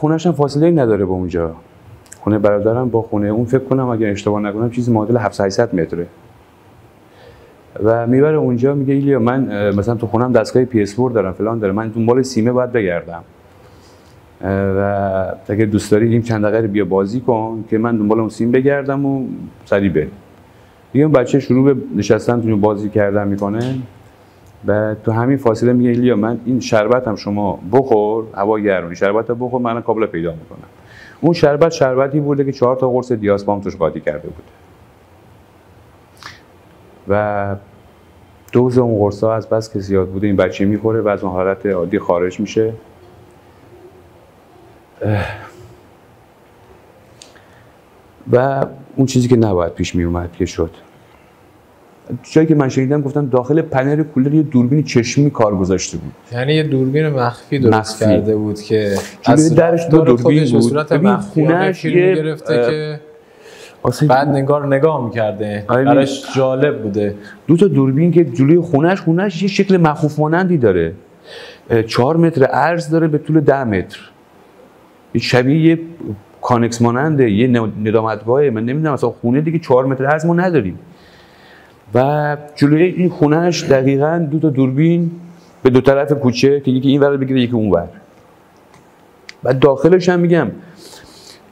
خونه‌ش هم فاصله نداره با اونجا. خونه برادرم با خونه اون فکر کنم اگه اشتباه نکنم چیزی معادل 700 متره. و میبره اونجا میگه ایلیا من مثلا تو خونم دستگاه PS4 دارم فلان دارم، من دنبال سیمه باید بگردم و اگه دوست داری این چند دقیقه بیا بازی کن که من دنبال اون سیم بگردم و سریع بریم. دیگه اون بچه شروع به نشستن تو بازی کردن میکنه و تو همین فاصله میگه ایلیا من این شربتم شما بخور، هوا گرمه، شربت بخور من کابل پیدا میکنم. اون شربتی بوده که 4 تا قرص دیاسپام توش قاطی کرده بود و دوز اون قرصا از بس که زیاد بوده این بچه میخوره و از اون حالت عادی خارج میشه. و اون چیزی که نباید پیش می اومد که شد. جایی که من شنیدم گفتن داخل پنل کولر یه دوربین چشمی کار گذاشته بود. یعنی یه دوربین مخفی درست کرده بود که از درش دو دوربین بود. به صورت مخفیانه فیلم گرفته که بعد نگاه می‌کرده. براش جالب بوده. 2 تا دوربین که جلوی خونه‌اش یه شکل مخوف مانندی داره. 4 متر عرض داره به طول 10 متر. شبیه یه کانکس ماننده، یه ندامتگاه. من نمیدونم اصلا خونه دیگه 4 متر عرض ما نداریم. و جلوی این خونه‌اش دقیقاً 2 تا دوربین به 2 طرف کوچه که یکی این ور بگیره یکی اون ور. بعد داخلش هم میگم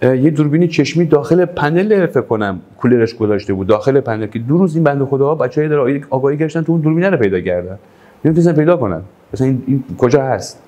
یه دوربین چشمی داخل پنل فکر کنم کولرش گذاشته بود، داخل پنل که 2 روز این بنده خداها بچه‌ها داره آگاهی گشتن تو اون دوربینه رو پیدا کردن. نمی‌تونن پیدا کنن. مثلا این کجا هست؟